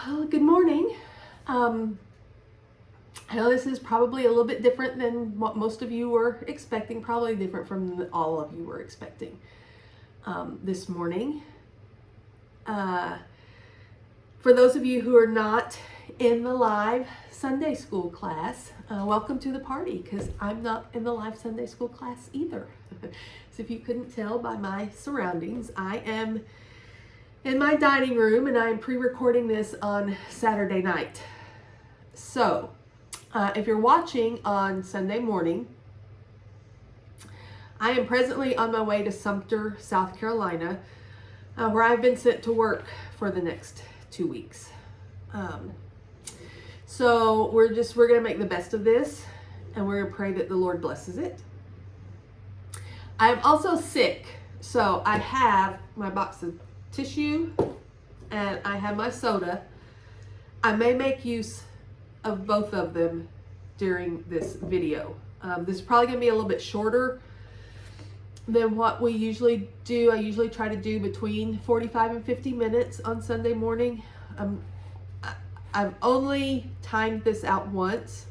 Well, good morning. I know this is probably a little bit different than what most of you were expecting, probably different from all of you were expecting this morning. For those of you who are not in the live Sunday school class, welcome to the party, because I'm not in the live Sunday school class either. So if you couldn't tell by my surroundings, I am in my dining room and I am pre-recording this on Saturday night. So if you're watching on Sunday morning, I am presently on my way to Sumter, South Carolina, where I've been sent to work for the next 2 weeks. So we're going to make the best of this, and we're going to pray that the Lord blesses it. I am also sick, so I have my box of tissue and I have my soda. I may make use of both of them during this video. This is probably going to be a little bit shorter than what we usually do. I usually try to do between 45 and 50 minutes on Sunday morning. I've only timed this out once,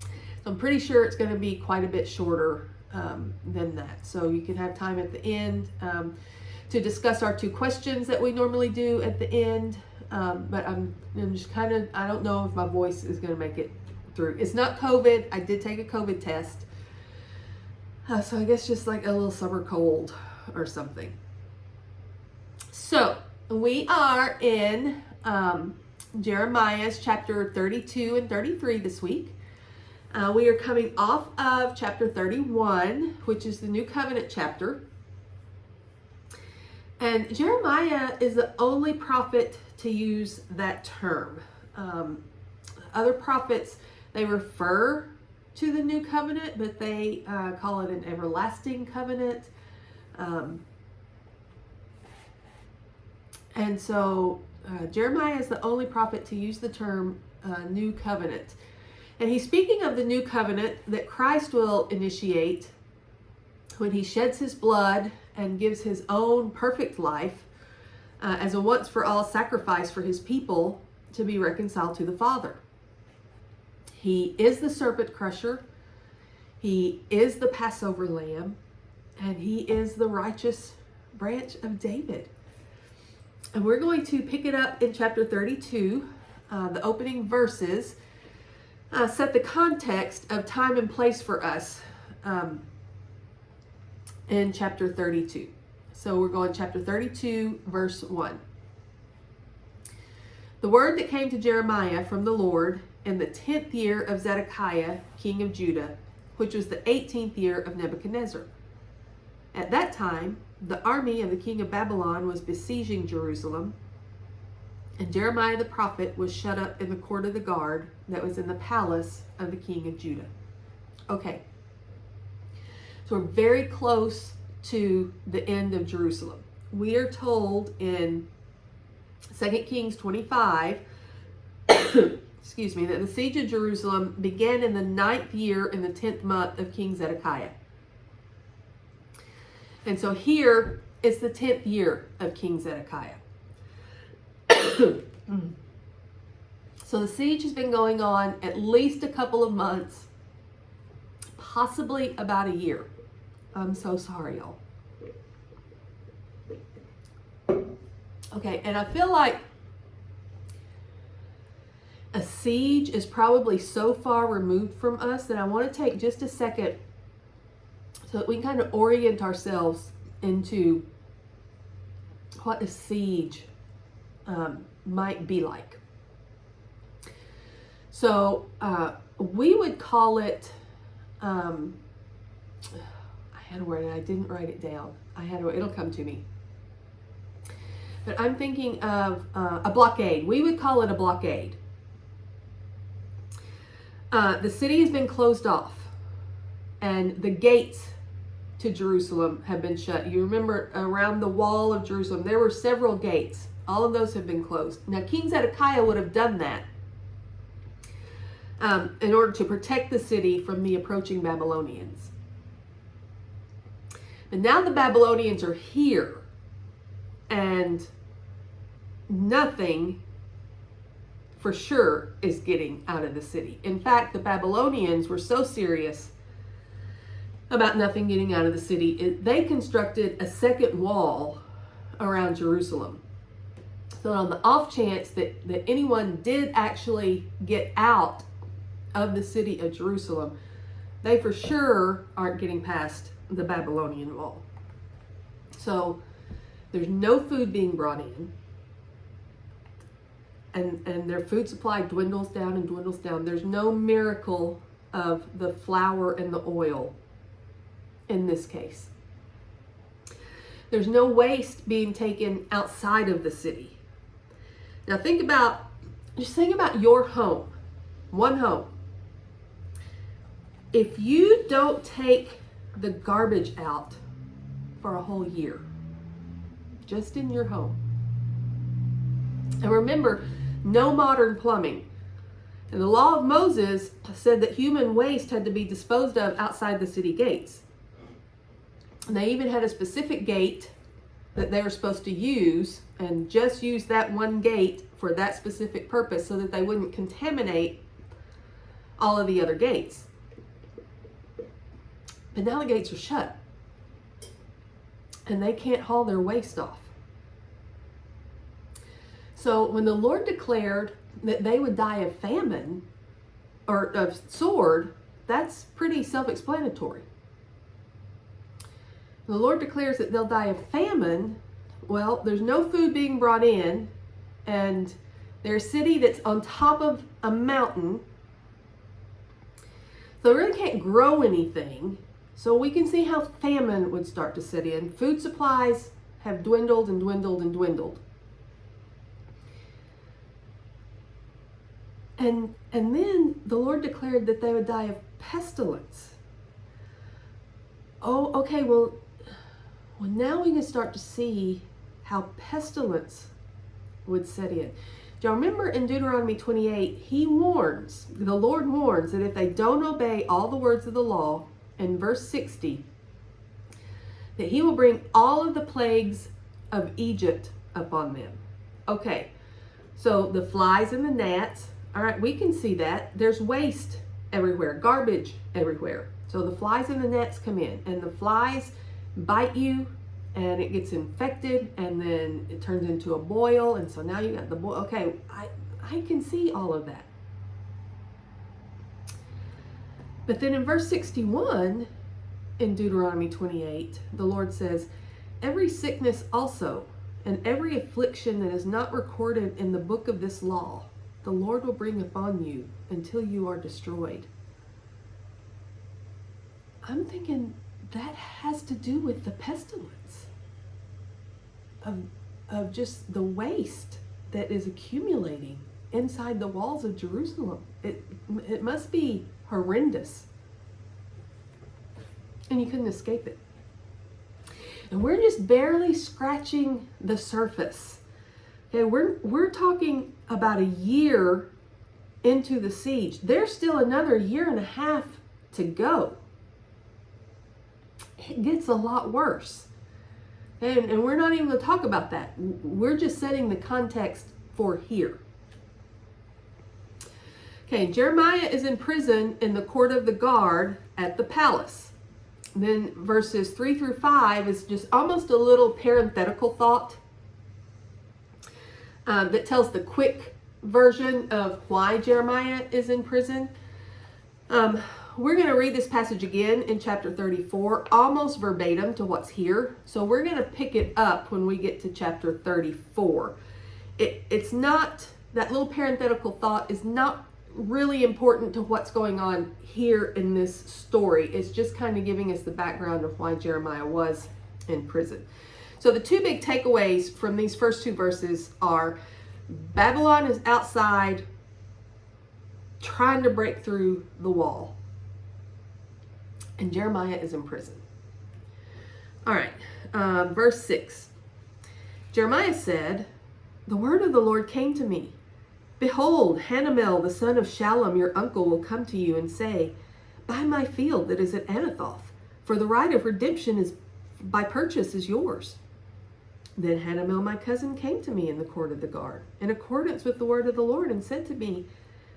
so I'm pretty sure it's going to be quite a bit shorter than that. So you can have time at the end to discuss our 2 questions that we normally do at the end. But I'm just kind of, I don't know if my voice is going to make it through. It's not COVID. I did take a COVID test. So I guess just like a little summer cold or something. So we are in Jeremiah's chapter 32 and 33 this week. We are coming off of chapter 31, which is the New Covenant chapter. And Jeremiah is the only prophet to use that term. Other prophets, they refer to the New Covenant, but they call it an everlasting covenant. And so Jeremiah is the only prophet to use the term New Covenant. And he's speaking of the new covenant that Christ will initiate when he sheds his blood and gives his own perfect life as a once-for-all sacrifice for his people to be reconciled to the Father. He is the serpent crusher, he is the Passover lamb, and he is the righteous branch of David. And we're going to pick it up in chapter 32. The opening verses set the context of time and place for us in chapter 32. So we're going chapter 32, verse 1. The word that came to Jeremiah from the Lord in the 10th year of Zedekiah, king of Judah, which was the 18th year of Nebuchadnezzar. At that time, the army of the king of Babylon was besieging Jerusalem, and Jeremiah the prophet was shut up in the court of the guard that was in the palace of the king of Judah. Okay, so we're very close to the end of Jerusalem. We are told in 2 Kings 25, excuse me, that the siege of Jerusalem began in the 9th year in the 10th month of King Zedekiah. And so here is the 10th year of King Zedekiah. So the siege has been going on at least a couple of months, possibly about a year. I'm so sorry, y'all. Okay, and I feel like a siege is probably so far removed from us that I want to take just a second so that we can kind of orient ourselves into what a siege might be like. So we would call it, I had a word and I didn't write it down. It'll come to me. But I'm thinking of a blockade. We would call it a blockade. The city has been closed off and the gates to Jerusalem have been shut. You remember around the wall of Jerusalem, there were several gates. All of those have been closed. Now, King Zedekiah would have done that in order to protect the city from the approaching Babylonians. And now the Babylonians are here, and nothing for sure is getting out of the city. In fact, the Babylonians were so serious about nothing getting out of the city, they constructed a second wall around Jerusalem. So on the off chance that anyone did actually get out of the city of Jerusalem, they for sure aren't getting past the Babylonian wall. So there's no food being brought in. And their food supply dwindles down and dwindles down. There's no miracle of the flour and the oil in this case. There's no waste being taken outside of the city. Now think about your home, one home. If you don't take the garbage out for a whole year, just in your home. And remember, no modern plumbing. And the law of Moses said that human waste had to be disposed of outside the city gates. And they even had a specific gate that they were supposed to use, and just use that one gate for that specific purpose so that they wouldn't contaminate all of the other gates. But now the gates are shut, and they can't haul their waste off. So when the Lord declared that they would die of famine or of sword, that's pretty self-explanatory. The Lord declares that they'll die of famine. Well, there's no food being brought in, and they're a city that's on top of a mountain. So they really can't grow anything. So we can see how famine would start to set in. Food supplies have dwindled and dwindled and dwindled. And then the Lord declared that they would die of pestilence. Oh, okay, well now we can start to see how pestilence would set in. Do y'all remember in Deuteronomy 28, the Lord warns that if they don't obey all the words of the law, in verse 60, that he will bring all of the plagues of Egypt upon them. Okay, so the flies and the gnats, all right, we can see that. There's waste everywhere, garbage everywhere. So the flies and the gnats come in, and the flies bite you, and it gets infected, and then it turns into a boil, and so now you got the boil. Okay, I can see all of that. But then in verse 61 in Deuteronomy 28, the Lord says, every sickness also, and every affliction that is not recorded in the book of this law, the Lord will bring upon you until you are destroyed. I'm thinking that has to do with the pestilence of just the waste that is accumulating inside the walls of Jerusalem. It must be horrendous. And you couldn't escape it. And we're just barely scratching the surface. Okay, we're talking about a year into the siege. There's still another year and a half to go. It gets a lot worse. And we're not even going to talk about that. We're just setting the context for here. Okay, Jeremiah is in prison in the court of the guard at the palace. Then verses 3 through 5 is just almost a little parenthetical thought that tells the quick version of why Jeremiah is in prison. We're going to read this passage again in chapter 34, almost verbatim to what's here. So we're going to pick it up when we get to chapter 34. It's not, that little parenthetical thought is not really important to what's going on here in this story. It's just kind of giving us the background of why Jeremiah was in prison. So the two big takeaways from these first two verses are Babylon is outside trying to break through the wall, and Jeremiah is in prison. All right, verse 6. Jeremiah said, the word of the Lord came to me. Behold, Hanamel, the son of Shallum, your uncle, will come to you and say, buy my field that is at Anathoth, for the right of redemption is by purchase is yours. Then Hanamel, my cousin, came to me in the court of the guard, in accordance with the word of the Lord, and said to me,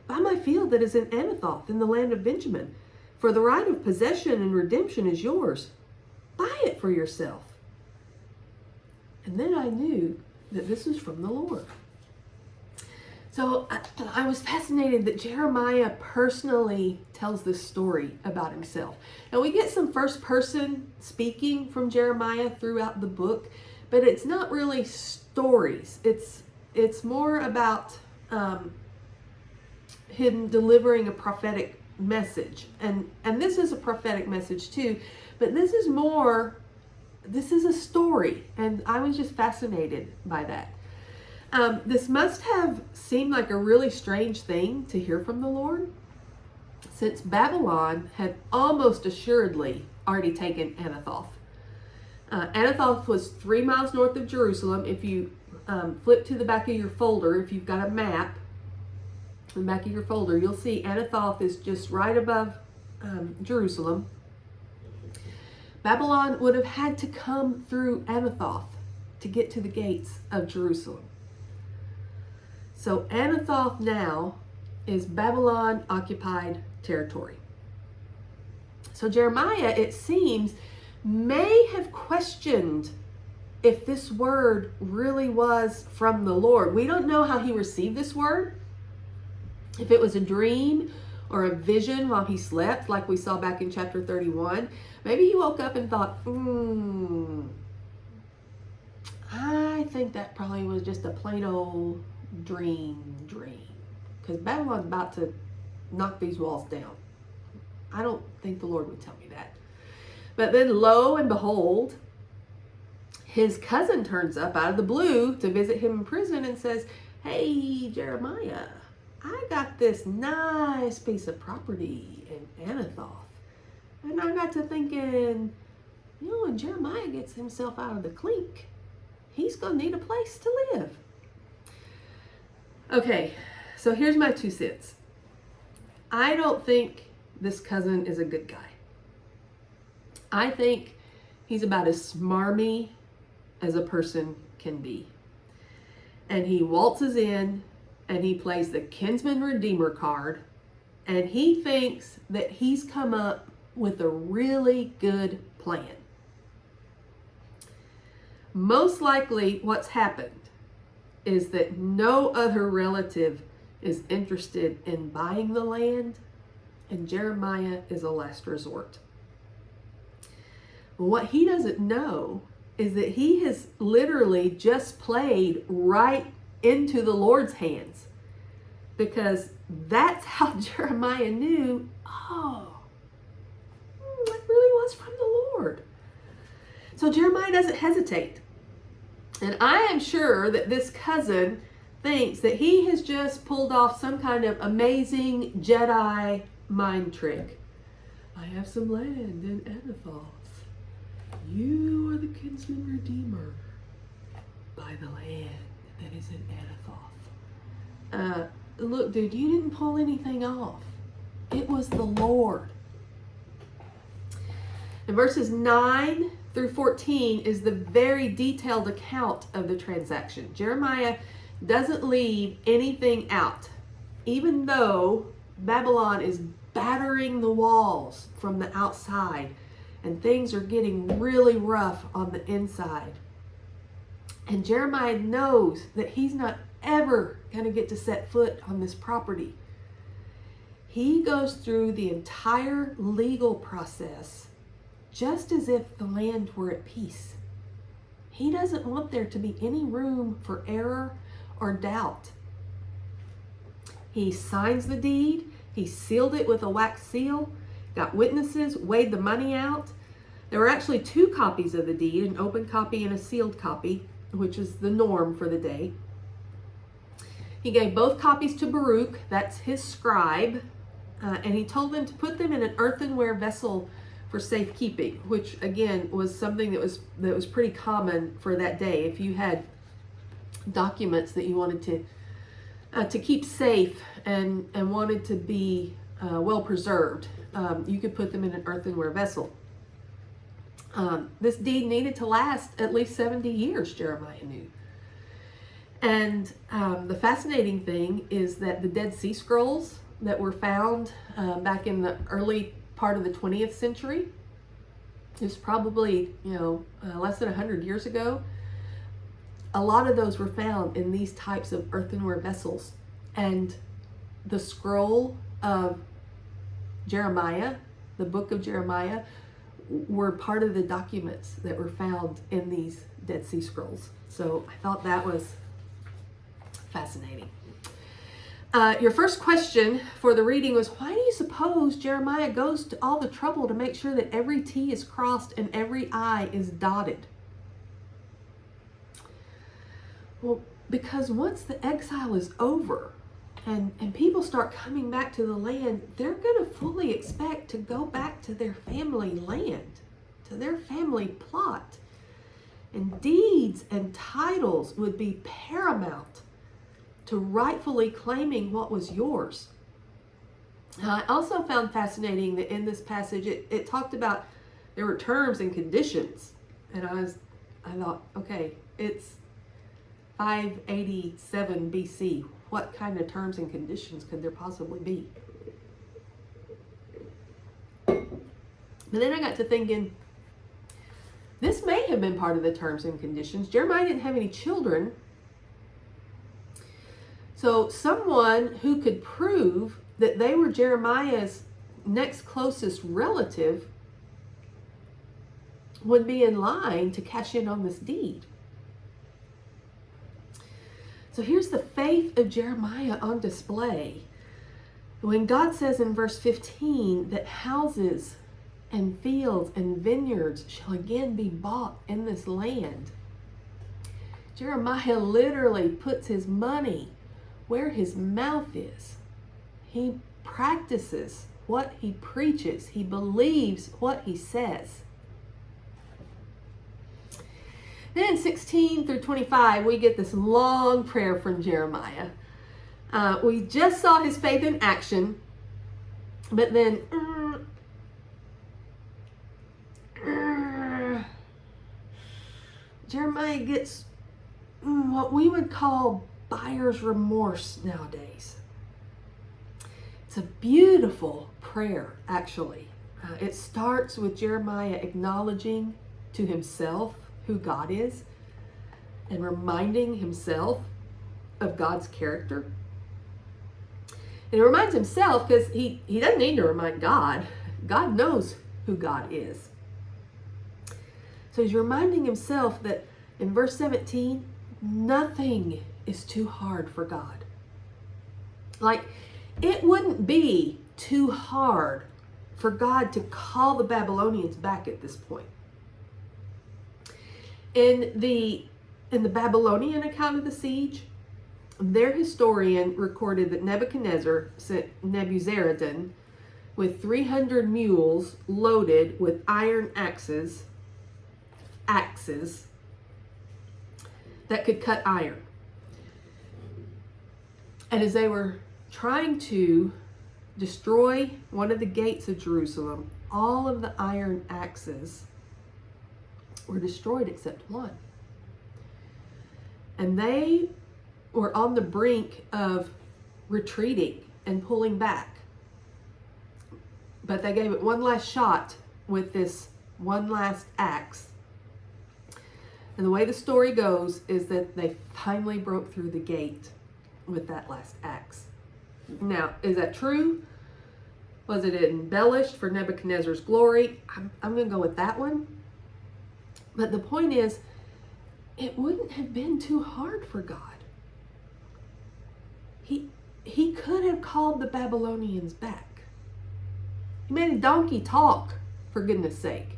buy my field that is in Anathoth, in the land of Benjamin, for the right of possession and redemption is yours. Buy it for yourself. And then I knew that this was from the Lord. So I was fascinated that Jeremiah personally tells this story about himself. And we get some first person speaking from Jeremiah throughout the book, but it's not really stories. It's more about him delivering a prophetic message. And this is a prophetic message too, but this is a story. And I was just fascinated by that. This must have seemed like a really strange thing to hear from the Lord, since Babylon had almost assuredly already taken Anathoth. Anathoth was 3 miles north of Jerusalem. If you flip to the back of your folder, if you've got a map, in the back of your folder, you'll see Anathoth is just right above Jerusalem. Babylon would have had to come through Anathoth to get to the gates of Jerusalem. So Anathoth now is Babylon occupied territory. So Jeremiah, it seems, may have questioned if this word really was from the Lord. We don't know how he received this word. If it was a dream or a vision while he slept, like we saw back in chapter 31. Maybe he woke up and thought, I think that probably was just a plain old dream. Because Babylon's about to knock these walls down. I don't think the Lord would tell me that. But then lo and behold, his cousin turns up out of the blue to visit him in prison and says, hey, Jeremiah, I got this nice piece of property in Anathoth. And I got to thinking, when Jeremiah gets himself out of the clink, he's going to need a place to live. Okay, so here's my 2 cents. I don't think this cousin is a good guy. I think he's about as smarmy as a person can be. And he waltzes in and he plays the kinsman redeemer card, and he thinks that he's come up with a really good plan. Most likely what's happened is that no other relative is interested in buying the land, and Jeremiah is a last resort. What he doesn't know is that he has literally just played right into the Lord's hands, because that's how Jeremiah knew, that really was from the Lord. So Jeremiah doesn't hesitate. And I am sure that this cousin thinks that he has just pulled off some kind of amazing Jedi mind trick. I have some land in Anathoth. You are the kinsman redeemer. Buy the land that is in Anathoth. Look, dude, you didn't pull anything off. It was the Lord. And verses 9 through 14 is the very detailed account of the transaction. Jeremiah doesn't leave anything out, even though Babylon is battering the walls from the outside and things are getting really rough on the inside. And Jeremiah knows that he's not ever going to get to set foot on this property. He goes through the entire legal process just as if the land were at peace. He doesn't want there to be any room for error or doubt. He signs the deed. He sealed it with a wax seal, got witnesses, weighed the money out. There were actually 2 copies of the deed, an open copy and a sealed copy, which is the norm for the day. He gave both copies to Baruch, that's his scribe, and he told them to put them in an earthenware vessel for safekeeping, which again was something that was pretty common for that day. If you had documents that you wanted to keep safe and wanted to be well preserved, you could put them in an earthenware vessel. This deed needed to last at least 70 years, Jeremiah knew. And the fascinating thing is that the Dead Sea Scrolls that were found back in the early part of the 20th century, it was probably, less than 100 years ago. A lot of those were found in these types of earthenware vessels. And the scroll of Jeremiah, the book of Jeremiah, were part of the documents that were found in these Dead Sea Scrolls. So I thought that was fascinating. Your first question for the reading was, why do you suppose Jeremiah goes to all the trouble to make sure that every T is crossed and every I is dotted? Well, because once the exile is over and people start coming back to the land, they're going to fully expect to go back to their family land, to their family plot. And deeds and titles would be paramount to rightfully claiming what was yours. I also found fascinating that in this passage, it talked about there were terms and conditions. And I thought, okay, it's 587 BC. What kind of terms and conditions could there possibly be? But then I got to thinking, this may have been part of the terms and conditions. Jeremiah didn't have any children. So someone who could prove that they were Jeremiah's next closest relative would be in line to cash in on this deed. So here's the faith of Jeremiah on display. When God says in verse 15 that houses and fields and vineyards shall again be bought in this land, Jeremiah literally puts his money where his mouth is. He practices what he preaches. He believes what he says. Then in 16 through 25, we get this long prayer from Jeremiah. We just saw his faith in action, but then Jeremiah gets what we would call buyer's remorse nowadays. It's a beautiful prayer, actually. It starts with Jeremiah acknowledging to himself who God is and reminding himself of God's character. And he reminds himself because he doesn't need to remind God. God knows who God is. So he's reminding himself that in verse 17, nothing is too hard for God. Like, it wouldn't be too hard for God to call the Babylonians back at this point. In the Babylonian account of the siege, their historian recorded that Nebuchadnezzar sent Nebuzaradan with 300 mules loaded with iron axes that could cut iron. And as they were trying to destroy one of the gates of Jerusalem, all of the iron axes were destroyed except one. And they were on the brink of retreating and pulling back. But they gave it one last shot with this one last axe. And the way the story goes is that they finally broke through the gate with that last axe. Now, is that true? Was it embellished for Nebuchadnezzar's glory? I'm going to go with that one. But the point is, it wouldn't have been too hard for God. He could have called the Babylonians back. He made a donkey talk, for goodness sake.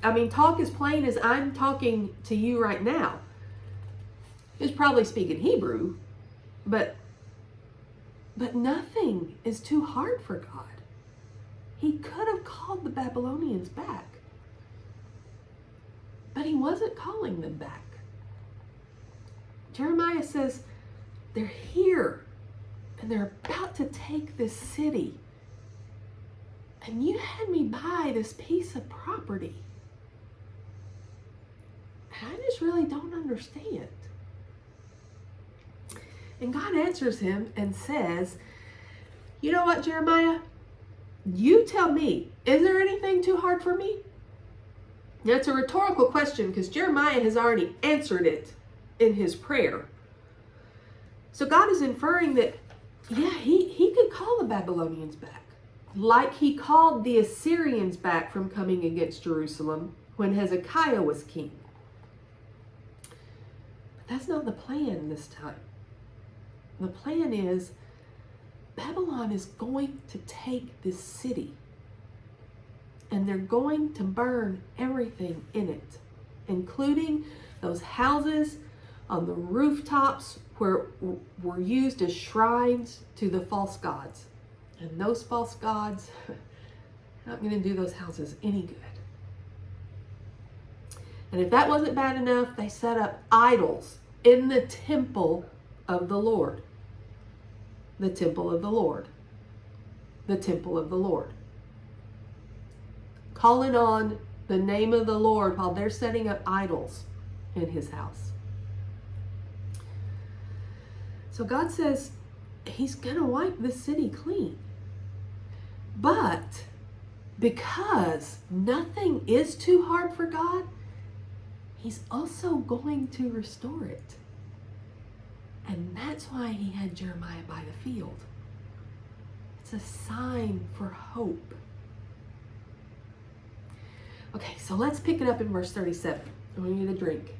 I mean, talk as plain as I'm talking to you right now. He's probably speaking Hebrew, but nothing is too hard for God. He could have called the Babylonians back, but he wasn't calling them back. Jeremiah says, they're here, and they're about to take this city. And you had me buy this piece of property. I just really don't understand. And God answers him and says, you know what, Jeremiah? You tell me, is there anything too hard for me? Now, it's a rhetorical question because Jeremiah has already answered it in his prayer. So God is inferring that, yeah, he could call the Babylonians back, like he called the Assyrians back from coming against Jerusalem when Hezekiah was king. But that's not the plan this time. The plan is Babylon is going to take this city and they're going to burn everything in it, including those houses on the rooftops where were used as shrines to the false gods. And those false gods are not going to do those houses any good. And if that wasn't bad enough, they set up idols in the temple of the Lord. The temple of the Lord. The temple of the Lord. Calling on the name of the Lord while they're setting up idols in his house. So God says he's going to wipe this city clean. But because nothing is too hard for God, he's also going to restore it. And that's why he had Jeremiah by the field. It's a sign for hope. Okay, so let's pick it up in verse 37. I'm going to need a drink.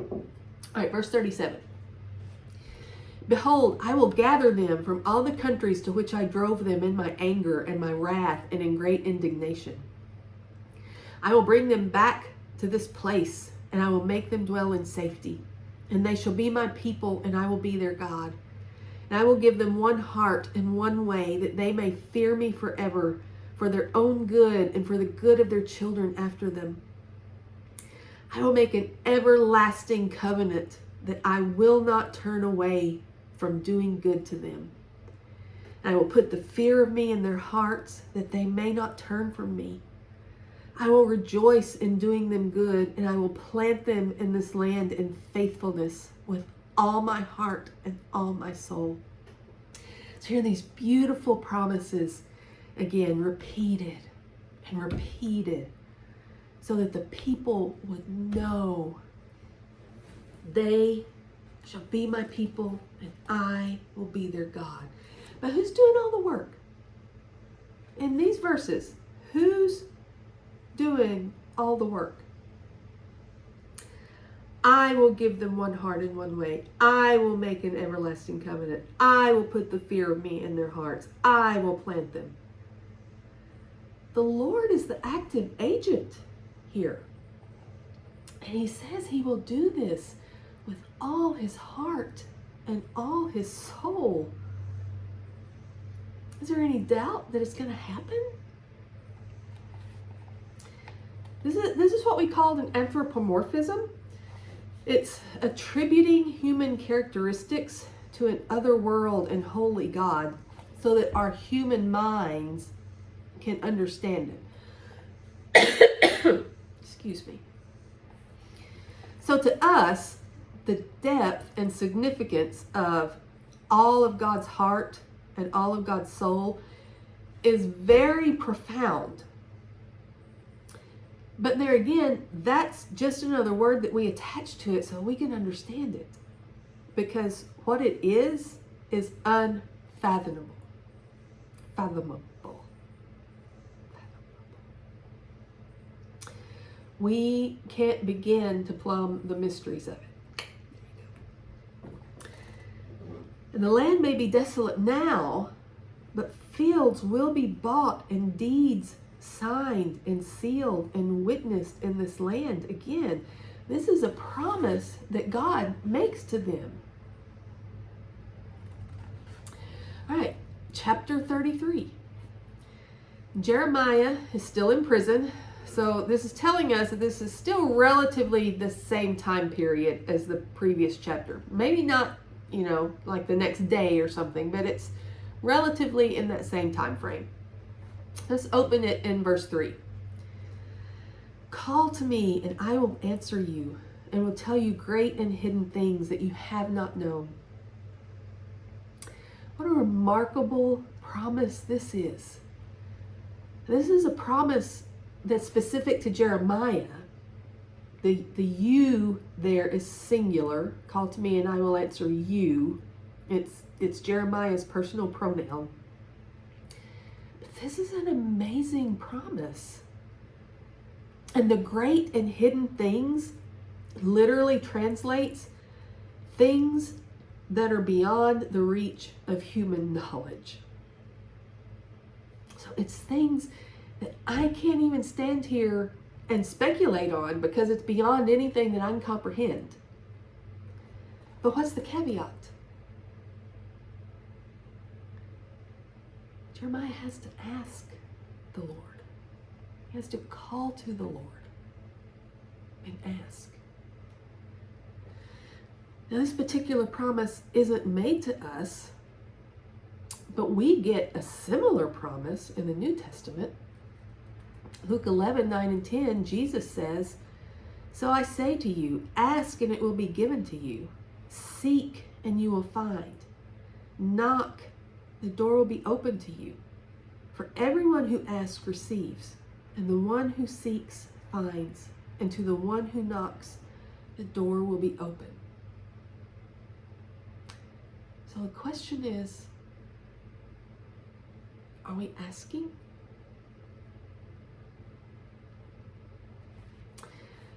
All right, verse 37. Behold, I will gather them from all the countries to which I drove them in my anger and my wrath and in great indignation. I will bring them back to this place, and I will make them dwell in safety. And they shall be my people, and I will be their God. And I will give them one heart and one way, that they may fear me forever, for their own good and for the good of their children after them. I will make an everlasting covenant, that I will not turn away from doing good to them. And I will put the fear of me in their hearts, that they may not turn from me. I will rejoice in doing them good, and I will plant them in this land in faithfulness with all my heart and all my soul. So here are these beautiful promises, again, repeated and repeated, so that the people would know they shall be my people and I will be their God. But who's doing all the work? In these verses, who's doing all the work? I will give them one heart and one way. I will make an everlasting covenant. I will put the fear of me in their hearts. I will plant them. The Lord is the active agent here. And he says he will do this with all his heart and all his soul. Is there any doubt that it's going to happen? This is what we call an anthropomorphism. It's attributing human characteristics to an other world and holy God so that our human minds can understand it. Excuse me. So to us, the depth and significance of all of God's heart and all of God's soul is very profound. But there again, that's just another word that we attach to it so we can understand it. Because what it is unfathomable. Fathomable. We can't begin to plumb the mysteries of it. And the land may be desolate now, but fields will be bought and deeds signed and sealed and witnessed in this land. Again, this is a promise that God makes to them. All right, chapter 33. Jeremiah is still in prison. So this is telling us that this is still relatively the same time period as the previous chapter. Maybe not, like the next day or something, but it's relatively in that same time frame. Let's open it in verse 3. Call to me and I will answer you and will tell you great and hidden things that you have not known. What a remarkable promise this is. This is a promise that's specific to Jeremiah. The you there is singular. Call to me and I will answer you. It's Jeremiah's personal pronoun. But this is an amazing promise. And the great and hidden things literally translates things that are beyond the reach of human knowledge. So it's things that I can't even stand here and speculate on because it's beyond anything that I can comprehend. But what's the caveat? Jeremiah has to ask the Lord. He has to call to the Lord and ask. Now, this particular promise isn't made to us, but we get a similar promise in the New Testament. Luke 11:9-10, Jesus says, "So I say to you, ask and it will be given to you. Seek and you will find. Knock, the door will be open to you. For everyone who asks receives, and the one who seeks finds, and to the one who knocks, the door will be open." So the question is, are we asking?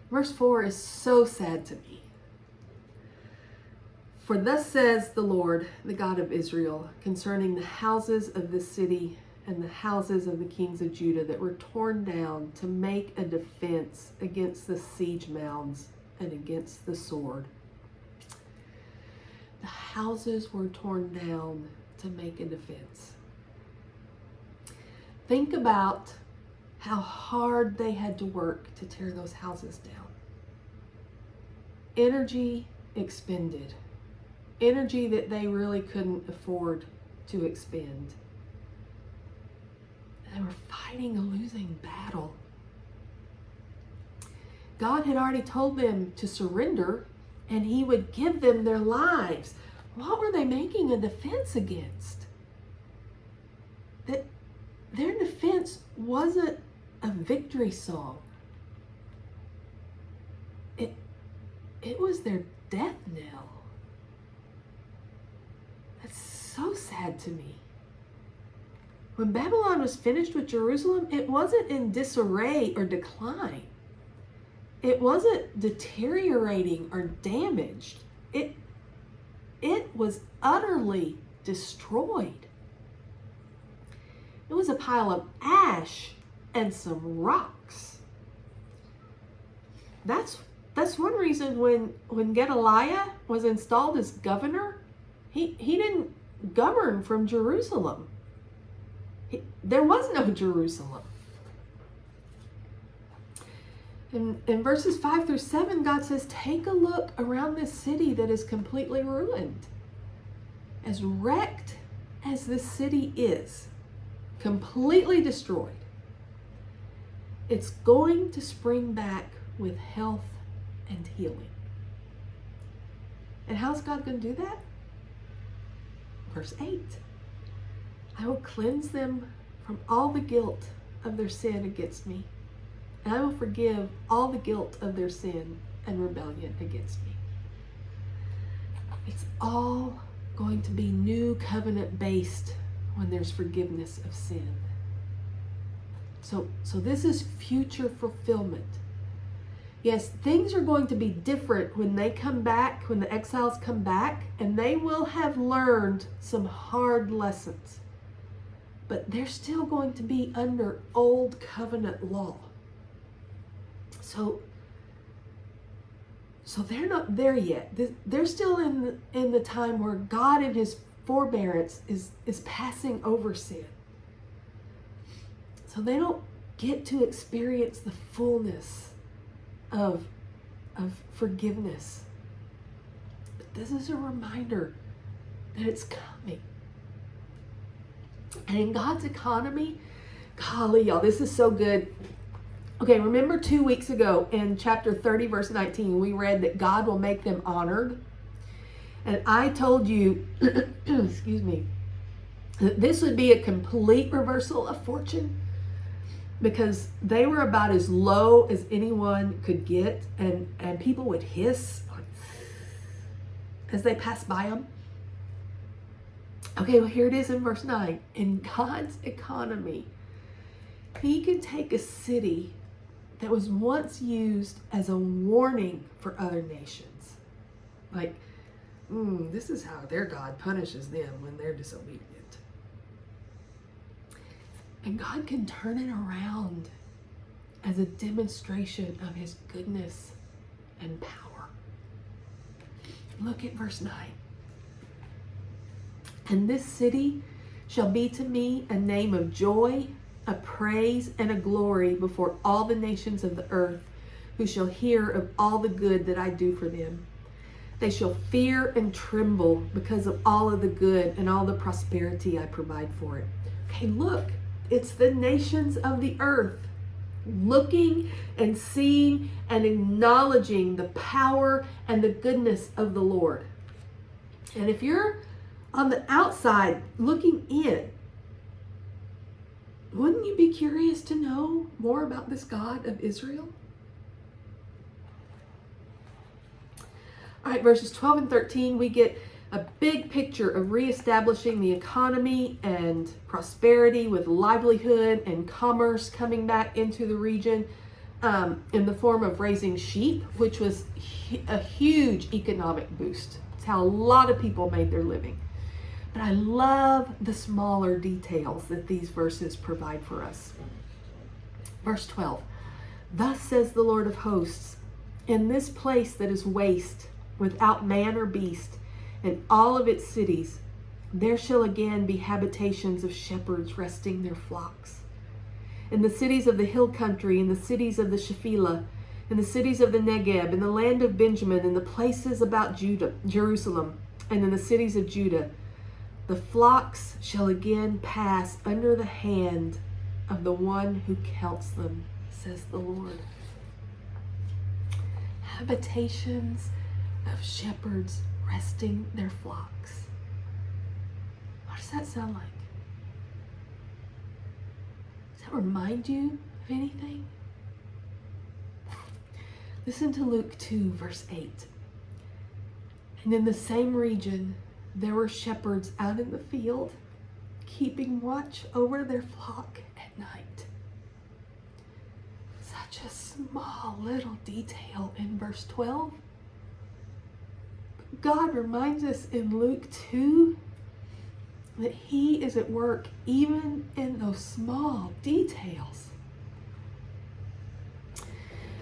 Verse 4 is so sad to me. "For thus says the Lord, the God of Israel, concerning the houses of this city and the houses of the kings of Judah that were torn down to make a defense against the siege mounds and against the sword." The houses were torn down to make a defense. Think about how hard they had to work to tear those houses down. Energy expended. Energy that they really couldn't afford to expend. They were fighting a losing battle. God had already told them to surrender and he would give them their lives. What were they making a defense against? That their defense wasn't a victory song. It was their death knell. That's so sad to me. When Babylon was finished with Jerusalem, it wasn't in disarray or decline. It wasn't deteriorating or damaged. It was utterly destroyed. It was a pile of ash and some rocks. That's one reason when Gedaliah was installed as governor, he didn't govern from Jerusalem. There was no Jerusalem. In verses 5-7, God says, take a look around this city that is completely ruined. As wrecked as this city is, completely destroyed, it's going to spring back with health and healing. And how's God going to do that? Verse 8, I will cleanse them from all the guilt of their sin against me, and I will forgive all the guilt of their sin and rebellion against me. It's all going to be new covenant based when there's forgiveness of sin. So this is future fulfillment. Yes, things are going to be different when they come back, when the exiles come back, and they will have learned some hard lessons. But they're still going to be under old covenant law. So they're not there yet. They're still in the time where God in his forbearance is passing over sin. So they don't get to experience the fullness of forgiveness. But this is a reminder that it's coming. And in God's economy, golly, y'all, this is so good. Okay, remember 2 weeks ago in chapter 30, verse 19, we read that God will make them honored. And I told you, excuse me, that this would be a complete reversal of fortune, because they were about as low as anyone could get, and people would hiss as they passed by them. Okay, well, here it is in verse 9. In God's economy, he can take a city that was once used as a warning for other nations. Like, this is how their God punishes them when they're disobedient. And God can turn it around as a demonstration of his goodness and power. Look at verse 9. And this city shall be to me a name of joy, a praise, and a glory before all the nations of the earth, who shall hear of all the good that I do for them. They shall fear and tremble because of all of the good and all the prosperity I provide for it. Okay, look, it's the nations of the earth looking and seeing and acknowledging the power and the goodness of the Lord. And if you're on the outside looking in, wouldn't you be curious to know more about this God of Israel? All right, verses 12 and 13, we get a big picture of reestablishing the economy and prosperity with livelihood and commerce coming back into the region in the form of raising sheep, which was a huge economic boost. It's how a lot of people made their living. But I love the smaller details that these verses provide for us. Verse 12, thus says the Lord of hosts, in this place that is waste, without man or beast, in all of its cities, there shall again be habitations of shepherds resting their flocks. In the cities of the hill country, in the cities of the Shephelah, in the cities of the Negeb, in the land of Benjamin, in the places about Jerusalem, and in the cities of Judah, the flocks shall again pass under the hand of the one who counts them, says the Lord. Habitations of shepherds resting their flocks. What does that sound like? Does that remind you of anything? Listen to Luke 2, verse 8. And in the same region, there were shepherds out in the field, keeping watch over their flock at night. Such a small little detail in verse 12. But God reminds us in Luke 2 that he is at work even in those small details.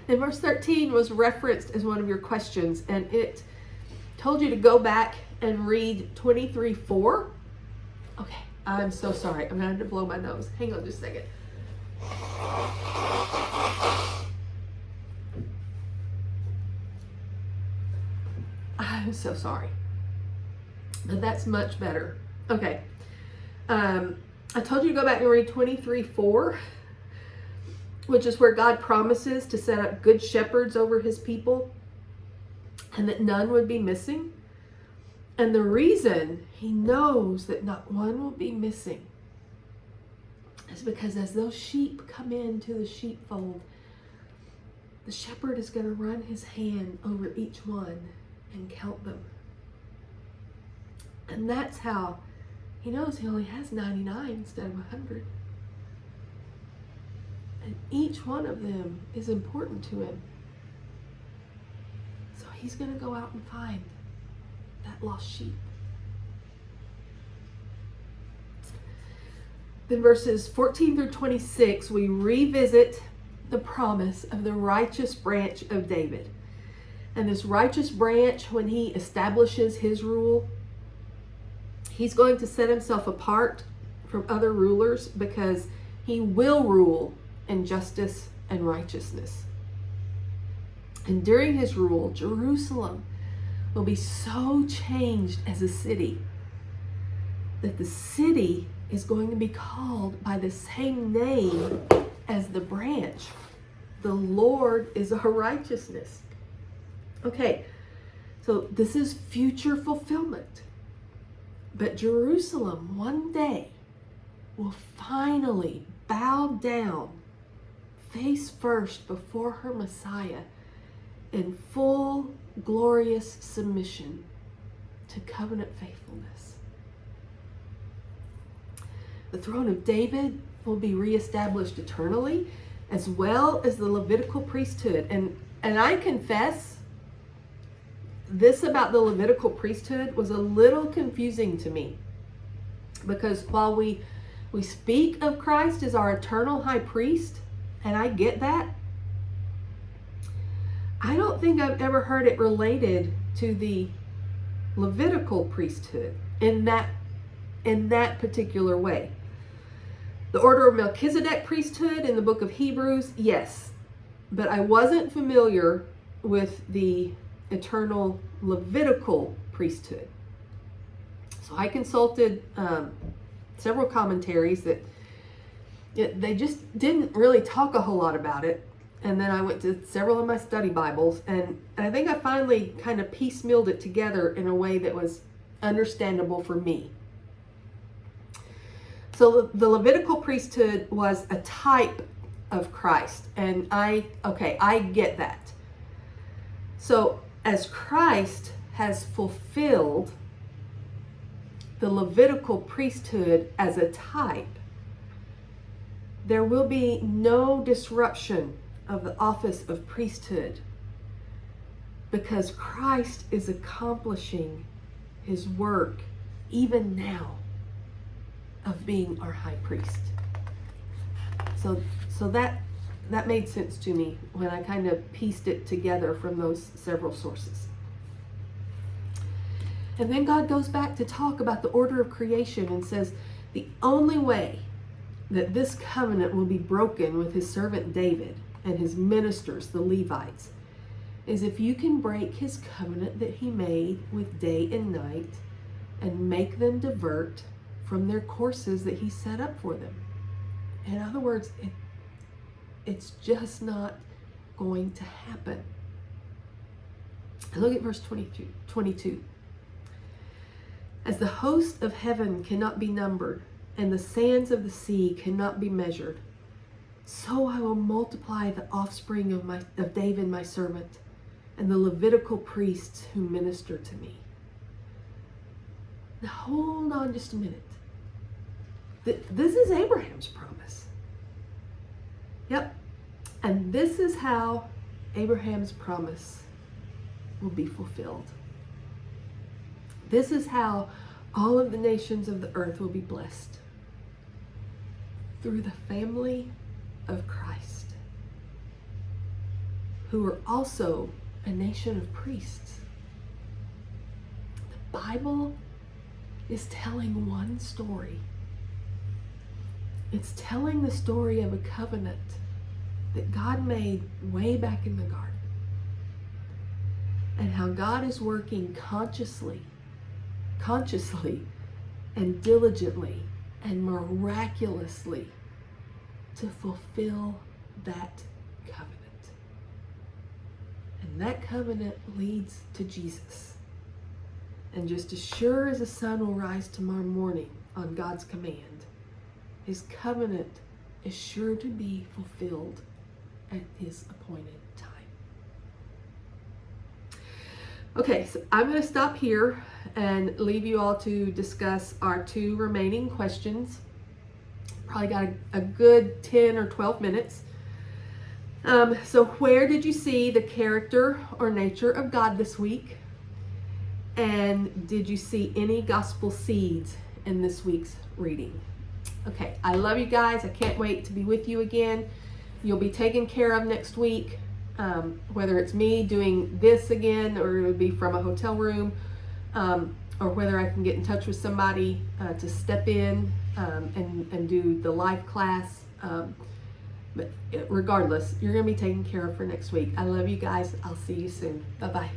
And verse 13 was referenced as one of your questions, and it told you to go back and read 23:4. Okay, I'm so sorry. I'm going to blow my nose. Hang on just a second. I'm so sorry. But that's much better. Okay. I told you to go back and read 23:4, which is where God promises to set up good shepherds over his people and that none would be missing. And the reason he knows that not one will be missing is because as those sheep come into the sheepfold, the shepherd is going to run his hand over each one and count them. And that's how he knows he only has 99 instead of 100. And each one of them is important to him. So he's going to go out and find that lost sheep. Then verses 14 through 26, we revisit the promise of the righteous branch of David. And this righteous branch, when he establishes his rule, he's going to set himself apart from other rulers because he will rule in justice and righteousness. And during his rule, Jerusalem will be so changed as a city that the city is going to be called by the same name as the branch. The Lord is our righteousness. Okay, so this is future fulfillment. But Jerusalem one day will finally bow down face first before her Messiah in full glorious submission to covenant faithfulness. The throne of David will be reestablished eternally, as well as the Levitical priesthood. And I confess, this about the Levitical priesthood was a little confusing to me, because while we speak of Christ as our eternal high priest, and I get that, I don't think I've ever heard it related to the Levitical priesthood in that particular way. The order of Melchizedek priesthood in the book of Hebrews, yes, but I wasn't familiar with the eternal Levitical priesthood. So I consulted several commentaries that they just didn't really talk a whole lot about it. And then I went to several of my study Bibles, and I think I finally kind of piecemealed it together in a way that was understandable for me. So the Levitical priesthood was a type of Christ, and I get that. So as Christ has fulfilled the Levitical priesthood as a type, there will be no disruption of the office of priesthood, because Christ is accomplishing his work even now of being our high priest. So that made sense to me when I kind of pieced it together from those several sources. And then God goes back to talk about the order of creation and says the only way that this covenant will be broken with his servant David and his ministers, the Levites, is if you can break his covenant that he made with day and night and make them divert from their courses that he set up for them. In other words, it's just not going to happen. Look at verse 22. As the host of heaven cannot be numbered, and the sands of the sea cannot be measured, so I will multiply the offspring of David my servant, and the Levitical priests who minister to me. Now hold on just a minute. This is Abraham's promise. Yep. And this is how Abraham's promise will be fulfilled. This is how all of the nations of the earth will be blessed. Through the family of Christ, who are also a nation of priests. The Bible is telling one story. It's telling the story of a covenant that God made way back in the garden, and how God is working consciously and diligently and miraculously to fulfill that covenant. And that covenant leads to Jesus. And just as sure as the sun will rise tomorrow morning on God's command, his covenant is sure to be fulfilled at his appointed time. Okay, so I'm going to stop here and leave you all to discuss our two remaining questions. Probably got a good 10 or 12 minutes. So where did you see the character or nature of God this week? And did you see any gospel seeds in this week's reading? Okay, I love you guys. I can't wait to be with you again. You'll be taken care of next week, whether it's me doing this again, or it would be from a hotel room, or whether I can get in touch with somebody to step in and do the live class. But regardless, you're going to be taken care of for next week. I love you guys. I'll see you soon. Bye-bye.